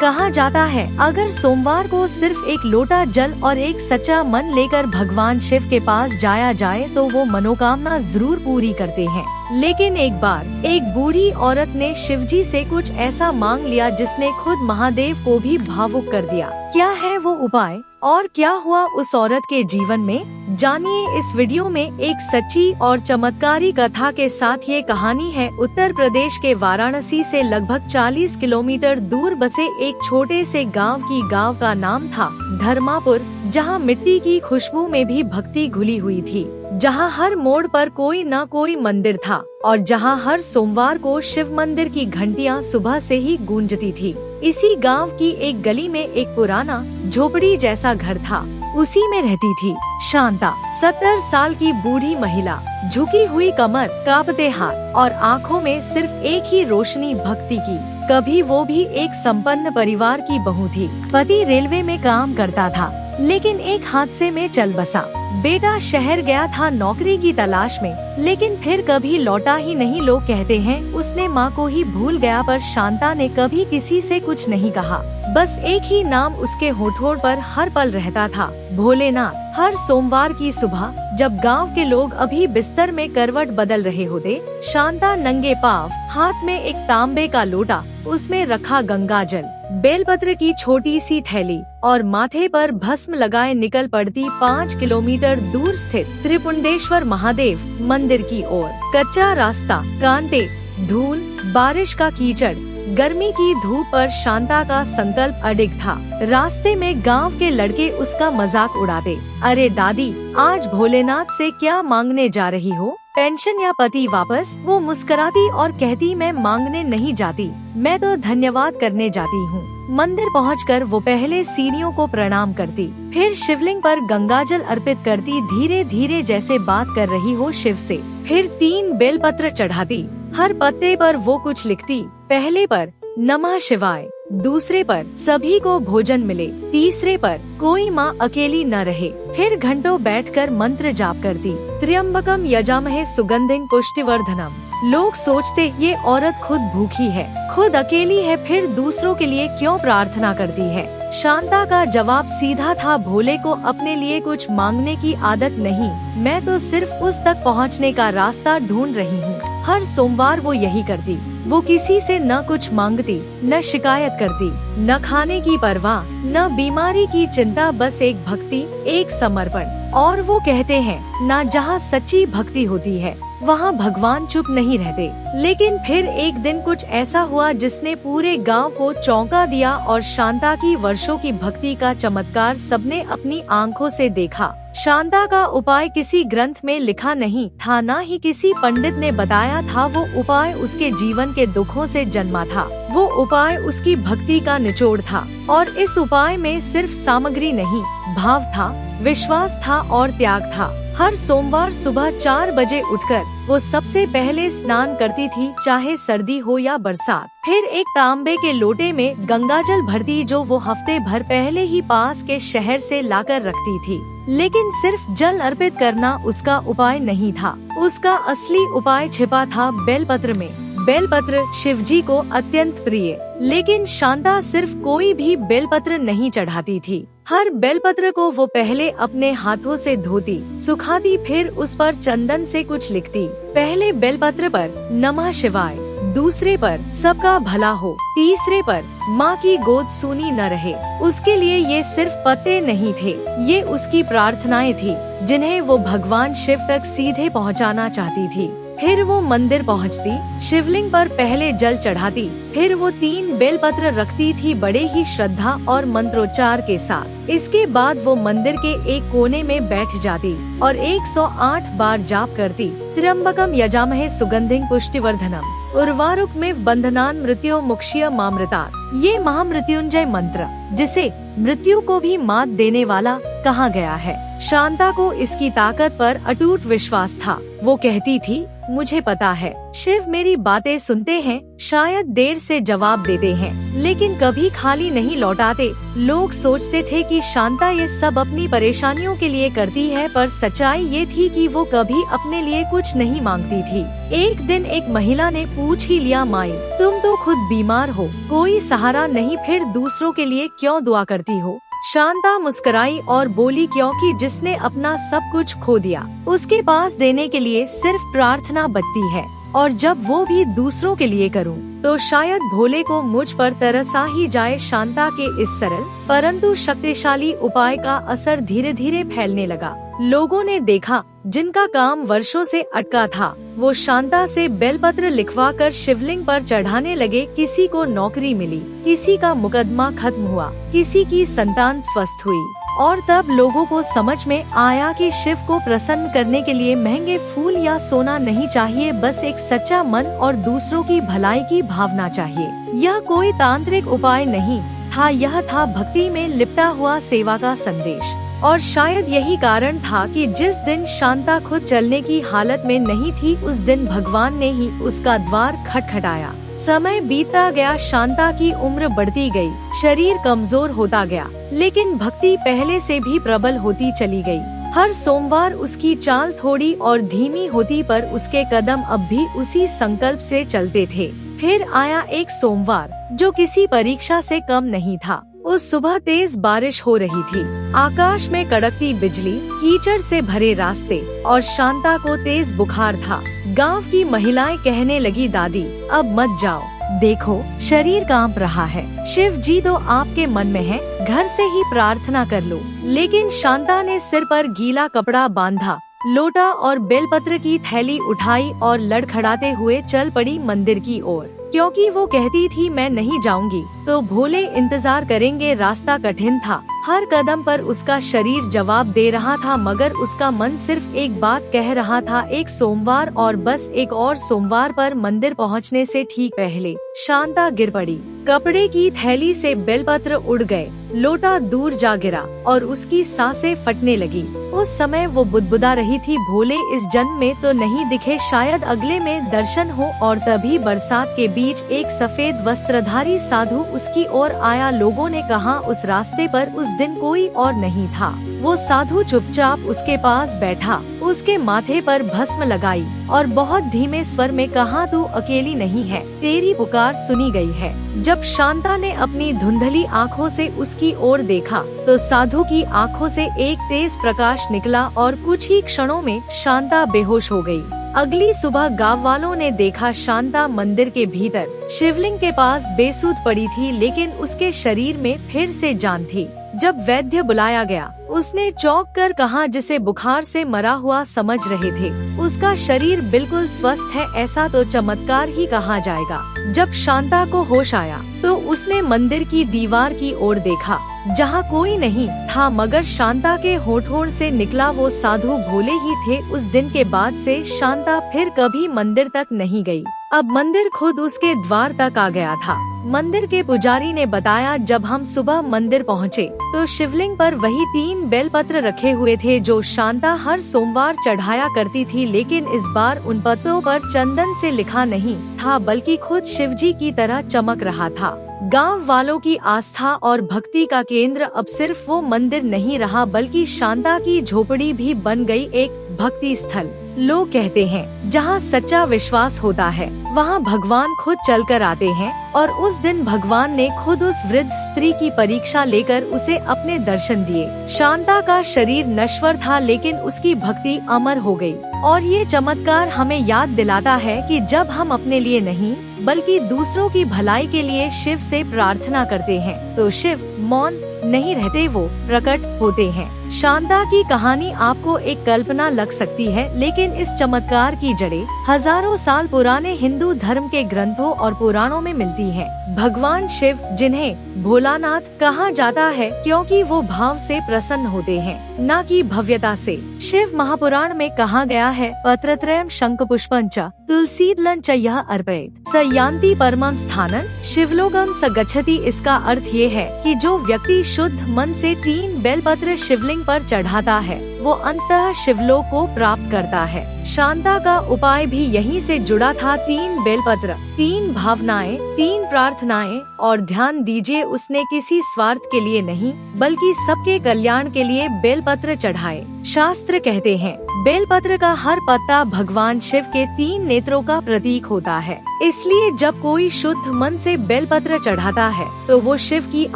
कहा जाता है अगर सोमवार को सिर्फ एक लोटा जल और एक सच्चा मन लेकर भगवान शिव के पास जाया जाए तो वो मनोकामना जरूर पूरी करते हैं। लेकिन एक बार एक बूढ़ी औरत ने शिवजी से कुछ ऐसा मांग लिया जिसने खुद महादेव को भी भावुक कर दिया। क्या है वो उपाय और क्या हुआ उस औरत के जीवन में, जानिए इस वीडियो में। एक सच्ची और चमत्कारी कथा के साथ ये कहानी है उत्तर प्रदेश के वाराणसी से लगभग 40 किलोमीटर दूर बसे एक छोटे से गांव की। गांव का नाम था धर्मापुर, जहां मिट्टी की खुशबू में भी भक्ति घुली हुई थी, जहां हर मोड़ पर कोई न कोई मंदिर था और जहां हर सोमवार को शिव मंदिर की घंटियां सुबह से ही गूंजती थी। इसी गांव की एक गली में एक पुराना झोपड़ी जैसा घर था। उसी में रहती थी शांता, 70 साल की बूढ़ी महिला, झुकी हुई कमर, कांपते हाथ और आँखों में सिर्फ एक ही रोशनी, भक्ति की। कभी वो भी एक संपन्न परिवार की बहू थी। पति रेलवे में काम करता था, लेकिन एक हादसे में चल बसा। बेटा शहर गया था नौकरी की तलाश में, लेकिन फिर कभी लौटा ही नहीं। लोग कहते हैं उसने माँ को ही भूल गया, पर शांता ने कभी किसी से कुछ नहीं कहा। बस एक ही नाम उसके होठों पर हर पल रहता था, भोलेनाथ। हर सोमवार की सुबह जब गांव के लोग अभी बिस्तर में करवट बदल रहे होते, शांता नंगे पांव, हाथ में एक तांबे का लोटा, उसमें रखा गंगा जल, बेलपत्र की छोटी सी थैली और माथे पर भस्म लगाए निकल पड़ती 5 किलोमीटर दूर स्थित त्रिपुंडेश्वर महादेव मंदिर की ओर। कच्चा रास्ता, कांटे, धूल, बारिश का कीचड़, गर्मी की धूप पर शांता का संकल्प अडिग था। रास्ते में गांव के लड़के उसका मजाक उड़ाते, अरे दादी, आज भोलेनाथ से क्या मांगने जा रही हो, पेंशन या पति वापस? वो मुस्कुराती और कहती, मैं मांगने नहीं जाती, मैं तो धन्यवाद करने जाती हूँ। मंदिर पहुंचकर वो पहले सीढ़ियों को प्रणाम करती, फिर शिवलिंग पर गंगाजल अर्पित करती, धीरे धीरे जैसे बात कर रही हो शिव से। फिर 3 बेलपत्र चढ़ाती, हर पत्ते पर वो कुछ लिखती। पहले पर नमः शिवाय, दूसरे पर सभी को भोजन मिले, तीसरे पर कोई माँ अकेली न रहे। फिर घंटों बैठकर मंत्र जाप करती, त्र्यंबकम यजामहे सुगंधिं पुष्टिवर्धनम। लोग सोचते ये औरत खुद भूखी है, खुद अकेली है, फिर दूसरों के लिए क्यों प्रार्थना करती है। शांता का जवाब सीधा था, भोले को अपने लिए कुछ मांगने की आदत नहीं, मैं तो सिर्फ उस तक पहुंचने का रास्ता ढूंढ रही हूँ। हर सोमवार वो यही करती। वो किसी से न कुछ मांगती, न शिकायत करती, न खाने की परवाह, न बीमारी की चिंता, बस एक भक्ति, एक समर्पण। और वो कहते हैं ना, जहाँ सच्ची भक्ति होती है वहाँ भगवान चुप नहीं रहते। लेकिन फिर एक दिन कुछ ऐसा हुआ जिसने पूरे गांव को चौंका दिया और शांता की वर्षों की भक्ति का चमत्कार सबने अपनी आंखों से देखा। शांता का उपाय किसी ग्रंथ में लिखा नहीं था, न ही किसी पंडित ने बताया था। वो उपाय उसके जीवन के दुखों से जन्मा था। वो उपाय उसकी भक्ति का निचोड़ था। और इस उपाय में सिर्फ सामग्री नहीं, भाव था, विश्वास था और त्याग था। हर सोमवार सुबह 4 बजे उठकर वो सबसे पहले स्नान करती थी, चाहे सर्दी हो या बरसात। फिर एक तांबे के लोटे में गंगाजल भरती, जो वो हफ्ते भर पहले ही पास के शहर से लाकर रखती थी। लेकिन सिर्फ जल अर्पित करना उसका उपाय नहीं था। उसका असली उपाय छिपा था बेलपत्र में। बेलपत्र शिवजी को अत्यंत प्रिय, लेकिन शांता सिर्फ कोई भी बेलपत्र नहीं चढ़ाती थी। हर बेलपत्र को वो पहले अपने हाथों से धोती, सुखाती, फिर उस पर चंदन से कुछ लिखती। पहले बेलपत्र पर नमः शिवाय, दूसरे पर सबका भला हो, तीसरे पर माँ की गोद सूनी न रहे। उसके लिए ये सिर्फ पत्ते नहीं थे, ये उसकी प्रार्थनाएं थी, जिन्हें वो भगवान शिव तक सीधे पहुँचाना चाहती थी। फिर वो मंदिर पहुंचती, शिवलिंग पर पहले जल चढ़ाती, फिर वो 3 बेलपत्र रखती थी, बड़े ही श्रद्धा और मंत्रोच्चार के साथ। इसके बाद वो मंदिर के एक कोने में बैठ जाती और 108 बार जाप करती, त्र्यंबकम यजामहे सुगंधिं पुष्टिवर्धनम, उर्वारुकमिव बंधनान् मृत्यो मुक्षीय मामृतात्। ये महामृत्युंजय मंत्र, जिसे मृत्यु को भी मात देने वाला कहा गया है। शांता को इसकी ताकत पर अटूट विश्वास था। वो कहती थी, मुझे पता है शिव मेरी बातें सुनते हैं, शायद देर से जवाब देते हैं, लेकिन कभी खाली नहीं लौटाते। लोग सोचते थे कि शांता ये सब अपनी परेशानियों के लिए करती है, पर सच्चाई ये थी कि वो कभी अपने लिए कुछ नहीं मांगती थी। एक दिन एक महिला ने पूछ ही लिया, माई तुम तो खुद बीमार हो, कोई सहारा नहीं, फिर दूसरों के लिए क्यों दुआ करती हो? शांता मुस्कुराई और बोली, क्योंकि जिसने अपना सब कुछ खो दिया उसके पास देने के लिए सिर्फ प्रार्थना बचती है, और जब वो भी दूसरों के लिए करूं, तो शायद भोले को मुझ पर तरस आ ही जाए। शांता के इस सरल परंतु शक्तिशाली उपाय का असर धीरे धीरे फैलने लगा। लोगों ने देखा, जिनका काम वर्षों से अटका था, वो शांता से बेलपत्र लिखवाकर शिवलिंग पर चढ़ाने लगे। किसी को नौकरी मिली, किसी का मुकदमा खत्म हुआ, किसी की संतान स्वस्थ हुई। और तब लोगों को समझ में आया कि शिव को प्रसन्न करने के लिए महंगे फूल या सोना नहीं चाहिए, बस एक सच्चा मन और दूसरों की भलाई की भावना चाहिए। यह कोई तांत्रिक उपाय नहीं था, यह था भक्ति में लिपटा हुआ सेवा का संदेश। और शायद यही कारण था कि जिस दिन शांता खुद चलने की हालत में नहीं थी, उस दिन भगवान ने ही उसका द्वार खटखटाया। समय बीतता गया, शांता की उम्र बढ़ती गई, शरीर कमजोर होता गया, लेकिन भक्ति पहले से भी प्रबल होती चली गई। हर सोमवार उसकी चाल थोड़ी और धीमी होती, पर उसके कदम अब भी उसी संकल्प से चलते थे। फिर आया एक सोमवार जो किसी परीक्षा से कम नहीं था। उस सुबह तेज बारिश हो रही थी, आकाश में कड़कती बिजली, कीचड़ से भरे रास्ते, और शांता को तेज बुखार था। गांव की महिलाएं कहने लगी, दादी अब मत जाओ, देखो शरीर कांप रहा है, शिव जी तो आपके मन में है, घर से ही प्रार्थना कर लो। लेकिन शांता ने सिर पर गीला कपड़ा बांधा, लोटा और बेलपत्र की थैली उठाई और लड़खड़ाते हुए चल पड़ी मंदिर की ओर। क्योंकि वो कहती थी, मैं नहीं जाऊंगी तो भोले इंतजार करेंगे। रास्ता कठिन था, हर कदम पर उसका शरीर जवाब दे रहा था, मगर उसका मन सिर्फ एक बात कह रहा था, एक सोमवार और बस एक और सोमवार। पर मंदिर पहुंचने से ठीक पहले शांता गिर पड़ी, कपड़े की थैली से बेलपत्र उड़ गए, लोटा दूर जा गिरा और उसकी सांसें फटने लगी। उस समय वो बुदबुदा रही थी, भोले इस जन्म में तो नहीं दिखे, शायद अगले में दर्शन हो। और तभी बरसात के बीच एक सफेद वस्त्रधारी साधु उसकी ओर आया। लोगों ने कहा, उस रास्ते पर उस दिन कोई और नहीं था। वो साधु चुपचाप उसके पास बैठा, उसके माथे पर भस्म लगाई और बहुत धीमे स्वर में कहा, तू अकेली नहीं है, तेरी पुकार सुनी गई है। जब शांता ने अपनी धुंधली आँखों से उसकी ओर देखा, तो साधु की आँखों से एक तेज प्रकाश निकला और कुछ ही क्षणों में शांता बेहोश हो गई। अगली सुबह गांव वालों ने देखा, शांता मंदिर के भीतर शिवलिंग के पास बेसुध पड़ी थी, लेकिन उसके शरीर में फिर से जान थी। जब वैद्य बुलाया गया, उसने चौंक कर कहा, जिसे बुखार से मरा हुआ समझ रहे थे, उसका शरीर बिल्कुल स्वस्थ है, ऐसा तो चमत्कार ही कहा जाएगा। जब शांता को होश आया, तो उसने मंदिर की दीवार की ओर देखा, जहाँ कोई नहीं था, मगर शांता के होठों से निकला वो साधु भोले ही थे। उस दिन के बाद से शांता फिर कभी मंदिर तक नहीं गई। अब मंदिर खुद उसके द्वार तक आ गया था। मंदिर के पुजारी ने बताया, जब हम सुबह मंदिर पहुँचे, तो शिवलिंग पर वही 3 बेलपत्र रखे हुए थे जो शांता हर सोमवार चढ़ाया करती थी, लेकिन इस बार उन पत्रों पर चंदन से लिखा नहीं था, बल्कि खुद शिवजी की तरह चमक रहा था। गांव वालों की आस्था और भक्ति का केंद्र अब सिर्फ वो मंदिर नहीं रहा, बल्कि शांता की झोपड़ी भी बन गई एक भक्ति स्थल। लोग कहते हैं, जहाँ सच्चा विश्वास होता है, वहाँ भगवान खुद चलकर आते हैं। और उस दिन भगवान ने खुद उस वृद्ध स्त्री की परीक्षा लेकर उसे अपने दर्शन दिए। शांता का शरीर नश्वर था, लेकिन उसकी भक्ति अमर हो गई। और ये चमत्कार हमें याद दिलाता है कि जब हम अपने लिए नहीं, बल्कि दूसरों की भलाई के लिए शिव से प्रार्थना करते हैं, तो शिव मौन नहीं रहते, वो प्रकट होते हैं। शांता की कहानी आपको एक कल्पना लग सकती है, लेकिन इस चमत्कार की जड़ें हजारों साल पुराने हिंदू धर्म के ग्रंथों और पुराणों में मिलती हैं। भगवान शिव, जिन्हें भोलानाथ कहा जाता है, क्योंकि वो भाव से प्रसन्न होते हैं, न कि भव्यता से। शिव महापुराण में कहा गया है, पत्रत्रयम् शंखपुष्पञ्च तुलसीदलं च यः अर्पयेत् स यान्ति परमं स्थानं शिवलोकं स गच्छति। इसका अर्थ ये है कि जो व्यक्ति शुद्ध मन से 3 बेलपत्र शिवलिंग पर चढ़ाता है, वो अंततः शिवलोक को प्राप्त करता है। शांता का उपाय भी यहीं से जुड़ा था। 3 बेलपत्र, 3 भावनाएं, 3 प्रार्थनाएं, और ध्यान दीजिए उसने किसी स्वार्थ के लिए नहीं बल्कि सबके कल्याण के लिए बेलपत्र चढ़ाए। शास्त्र कहते हैं बेलपत्र का हर पत्ता भगवान शिव के 3 नेत्रों का प्रतीक होता है। इसलिए जब कोई शुद्ध मन से बेलपत्र चढ़ाता है तो वो शिव की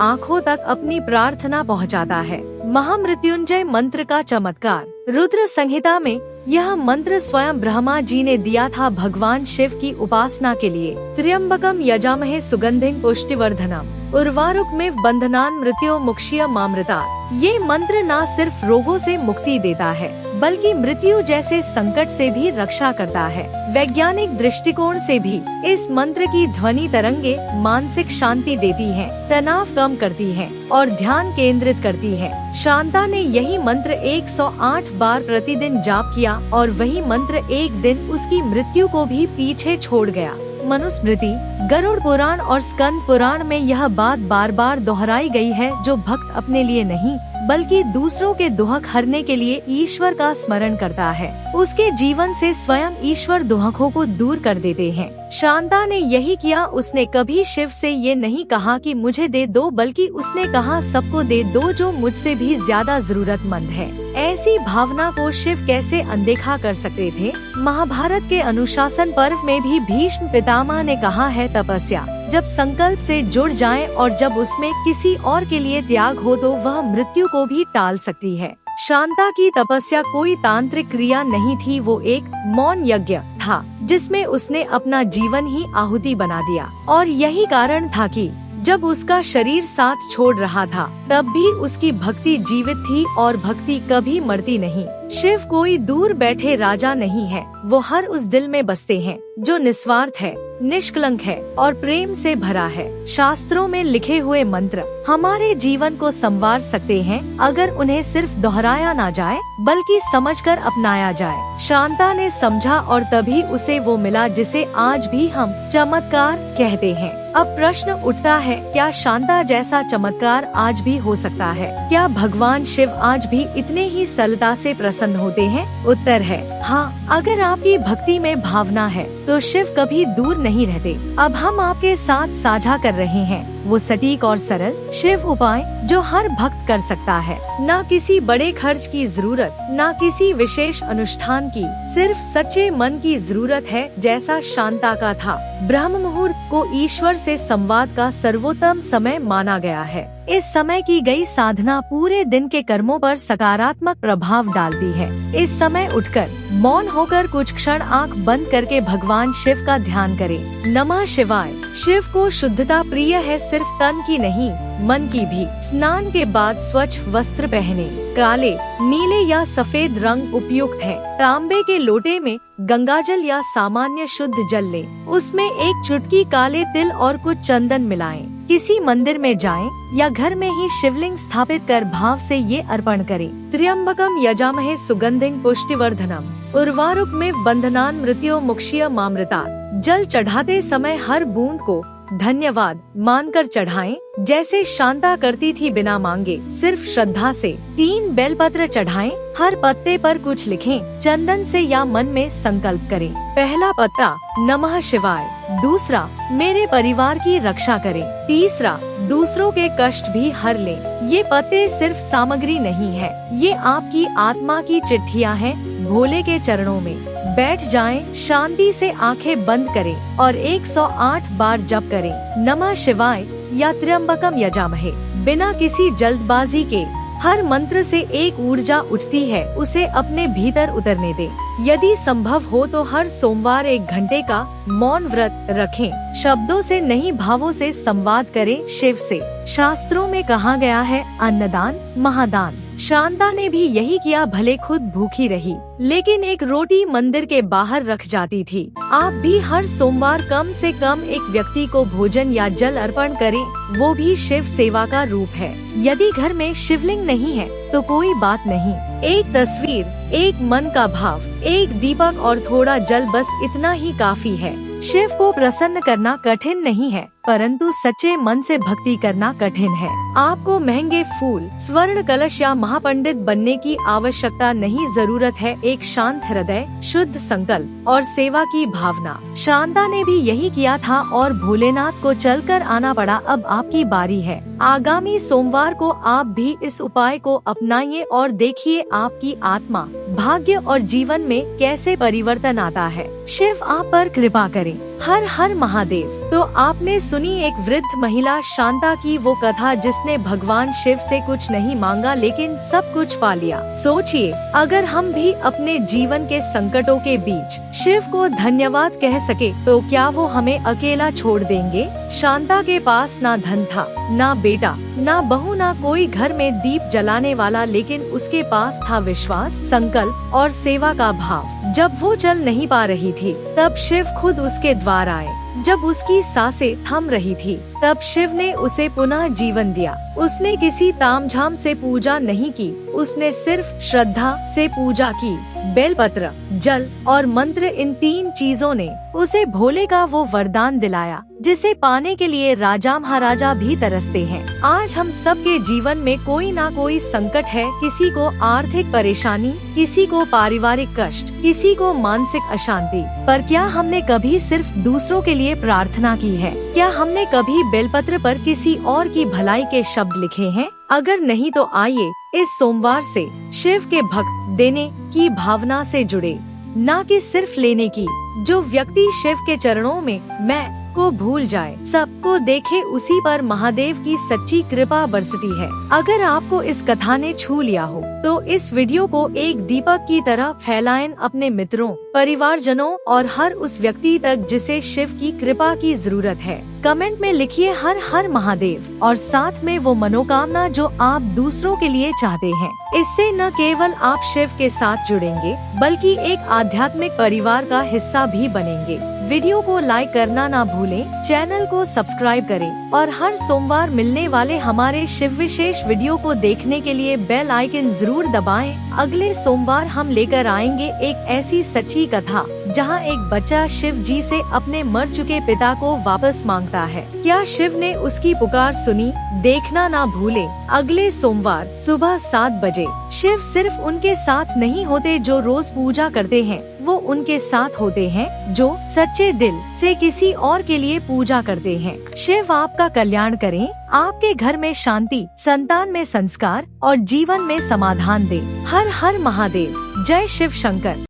आंखों तक अपनी प्रार्थना पहुंचाता है। महामृत्युंजय मंत्र का चमत्कार। रुद्र संहिता में यह मंत्र स्वयं ब्रह्मा जी ने दिया था भगवान शिव की उपासना के लिए। त्र्यंबकम यजामहे सुगंधिं पुष्टिवर्धनम उर्वारुकमिव बंधनान् मृत्यो मुक्षीय मामृतात्। ये मंत्र न सिर्फ रोगों से मुक्ति देता है बल्कि मृत्यु जैसे संकट से भी रक्षा करता है। वैज्ञानिक दृष्टिकोण से भी इस मंत्र की ध्वनि तरंगे मानसिक शांति देती हैं, तनाव कम करती हैं और ध्यान केंद्रित करती हैं। शांता ने यही मंत्र 108 बार प्रतिदिन जाप किया और वही मंत्र एक दिन उसकी मृत्यु को भी पीछे छोड़ गया। मनुस्मृति, गरुड़ पुराण और स्कंद पुराण में यह बात बार बार दोहराई गई है, जो भक्त अपने लिए नहीं बल्कि दूसरों के दुख हरने के लिए ईश्वर का स्मरण करता है, उसके जीवन से स्वयं ईश्वर दुखों को दूर कर देते हैं। शांता ने यही किया। उसने कभी शिव से ये नहीं कहा कि मुझे दे दो, बल्कि उसने कहा सबको दे दो जो मुझसे भी ज्यादा जरूरतमंद है। ऐसी भावना को शिव कैसे अनदेखा कर सकते थे। महाभारत के अनुशासन पर्व में भी भीष्म पितामह ने कहा है तपस्या जब संकल्प से जुड़ जाए और जब उसमें किसी और के लिए त्याग हो तो वह मृत्यु को भी टाल सकती है। शांता की तपस्या कोई तांत्रिक क्रिया नहीं थी, वो एक मौन यज्ञ था जिसमें उसने अपना जीवन ही आहुति बना दिया। और यही कारण था कि जब उसका शरीर साथ छोड़ रहा था तब भी उसकी भक्ति जीवित थी और भक्ति कभी मरती नहीं। शिव कोई दूर बैठे राजा नहीं है, वो हर उस दिल में बसते हैं जो निस्वार्थ है, निष्कलंक है और प्रेम से भरा है। शास्त्रों में लिखे हुए मंत्र हमारे जीवन को संवार सकते हैं अगर उन्हें सिर्फ दोहराया ना जाए बल्कि समझकर अपनाया जाए। शांता ने समझा और तभी उसे वो मिला जिसे आज भी हम चमत्कार कहते हैं। अब प्रश्न उठता है, क्या शांता जैसा चमत्कार आज भी हो सकता है? क्या भगवान शिव आज भी इतने ही सरलता से प्रसन्न होते हैं? उत्तर है हाँ। अगर आपकी भक्ति में भावना है तो शिव कभी दूर नहीं रहते। अब हम आपके साथ साझा कर रहे हैं वो सटीक और सरल शिव उपाय जो हर भक्त कर सकता है। न किसी बड़े खर्च की जरूरत, न किसी विशेष अनुष्ठान की, सिर्फ सच्चे मन की जरूरत है जैसा शांता का था। ब्रह्म मुहूर्त को ईश्वर से संवाद का सर्वोत्तम समय माना गया है। इस समय की गई साधना पूरे दिन के कर्मों पर सकारात्मक प्रभाव डालती है। इस समय उठकर मौन होकर कुछ क्षण आंख बंद करके भगवान शिव का ध्यान करें। नमः शिवाय। शिव को शुद्धता प्रिय है, सिर्फ तन की नहीं मन की भी। स्नान के बाद स्वच्छ वस्त्र पहने। काले, नीले या सफेद रंग उपयुक्त है। तांबे के लोटे में गंगाजल या सामान्य शुद्ध जल लें। उसमें एक चुटकी काले तिल और कुछ चंदन मिलाएं। किसी मंदिर में जाएं या घर में ही शिवलिंग स्थापित कर भाव से ये अर्पण करें। त्र्यंबकम यजामहे सुगंधिं पुष्टिवर्धनम उर्वारुकमिव बंधनान् मृत्यो मुक्षीय मामृतात्। जल चढ़ाते समय हर बूंद को धन्यवाद मानकर चढ़ाएं, जैसे शांता करती थी बिना मांगे, सिर्फ श्रद्धा से। 3 बेलपत्र चढ़ाएं, हर पत्ते पर कुछ लिखें, चंदन से या मन में संकल्प करें। पहला पत्ता नमः शिवाय, दूसरा मेरे परिवार की रक्षा करें, तीसरा दूसरों के कष्ट भी हर लें। ये पत्ते सिर्फ सामग्री नहीं है, ये आपकी आत्मा की चिट्ठियाँ हैं। भोले के चरणों में बैठ जाएं, शांति से आंखें बंद करें और 108 बार जप करें नमः शिवाय या त्र्यंबकम यजामहे। बिना किसी जल्दबाजी के हर मंत्र से एक ऊर्जा उठती है, उसे अपने भीतर उतरने दें। यदि संभव हो तो हर सोमवार 1 घंटे का मौन व्रत रखें। शब्दों से नहीं भावों से संवाद करें शिव से। शास्त्रों में कहा गया है अन्नदान महादान। शांता ने भी यही किया, भले खुद भूखी रही लेकिन एक रोटी मंदिर के बाहर रख जाती थी। आप भी हर सोमवार कम से कम एक व्यक्ति को भोजन या जल अर्पण करें, वो भी शिव सेवा का रूप है। यदि घर में शिवलिंग नहीं है तो कोई बात नहीं, एक तस्वीर, एक मन का भाव, एक दीपक और थोड़ा जल, बस इतना ही काफी है। शिव को प्रसन्न करना कठिन नहीं है, परंतु सच्चे मन से भक्ति करना कठिन है। आपको महंगे फूल, स्वर्ण कलश या महापंडित बनने की आवश्यकता नहीं, जरूरत है एक शांत हृदय, शुद्ध संकल्प और सेवा की भावना। शांता ने भी यही किया था और भोलेनाथ को चलकर आना पड़ा। अब आपकी बारी है। आगामी सोमवार को आप भी इस उपाय को अपनाइए और देखिए आपकी आत्मा, भाग्य और जीवन में कैसे परिवर्तन आता है। शिव आप पर कृपा करें। हर हर महादेव। तो आपने सुनी एक वृद्ध महिला शांता की वो कथा जिसने भगवान शिव से कुछ नहीं मांगा लेकिन सब कुछ पा लिया। सोचिए, अगर हम भी अपने जीवन के संकटों के बीच शिव को धन्यवाद कह सके तो क्या वो हमें अकेला छोड़ देंगे। शांता के पास ना धन था, ना बेटा, ना बहू, ना कोई घर में दीप जलाने वाला, लेकिन उसके पास था विश्वास, संकल्प और सेवा का भाव। जब वो चल नहीं पा रही थी तब शिव खुद उसके द्वार आए। जब उसकी सांसें थम रही थी तब शिव ने उसे पुनः जीवन दिया। उसने किसी तामझाम से पूजा नहीं की, उसने सिर्फ श्रद्धा से पूजा की। बेलपत्र, जल और मंत्र, इन 3 चीजों ने उसे भोले का वो वरदान दिलाया जिसे पाने के लिए राजा महाराजा भी तरसते हैं। आज हम सबके जीवन में कोई ना कोई संकट है, किसी को आर्थिक परेशानी, किसी को पारिवारिक कष्ट, किसी को मानसिक अशांति। पर क्या हमने कभी सिर्फ दूसरों के लिए प्रार्थना की है? क्या हमने कभी बेलपत्र पर किसी और की भलाई के शब्द लिखे हैं? अगर नहीं तो आइए इस सोमवार से शिव के भक्त देने की भावना से जुड़े, ना कि सिर्फ लेने की। जो व्यक्ति शिव के चरणों में मैं को भूल जाए, सबको देखे, उसी पर महादेव की सच्ची कृपा बरसती है। अगर आपको इस कथा ने छू लिया हो तो इस वीडियो को एक दीपक की तरह फैलाएं अपने मित्रों, परिवारजनों और हर उस व्यक्ति तक जिसे शिव की कृपा की जरूरत है। कमेंट में लिखिए हर हर महादेव और साथ में वो मनोकामना जो आप दूसरों के लिए चाहते हैं। इससे न केवल आप शिव के साथ जुड़ेंगे बल्कि एक आध्यात्मिक परिवार का हिस्सा भी बनेंगे। वीडियो को लाइक करना ना भूलें, चैनल को सब्सक्राइब करें और हर सोमवार मिलने वाले हमारे शिव विशेष वीडियो को देखने के लिए बेल आइकन जरूर दबाएं। अगले सोमवार हम लेकर आएंगे एक ऐसी सच्ची कथा जहां एक बच्चा शिव जी से अपने मर चुके पिता को वापस मांगता है। क्या शिव ने उसकी पुकार सुनी? देखना ना भूलें अगले सोमवार सुबह 7 बजे। शिव सिर्फ उनके साथ नहीं होते जो रोज पूजा करते हैं, वो उनके साथ होते हैं जो सच्चे दिल से किसी और के लिए पूजा करते हैं। शिव आपका कल्याण करें, आपके घर में शांति, संतान में संस्कार और जीवन में समाधान दे। हर हर महादेव। जय शिव शंकर।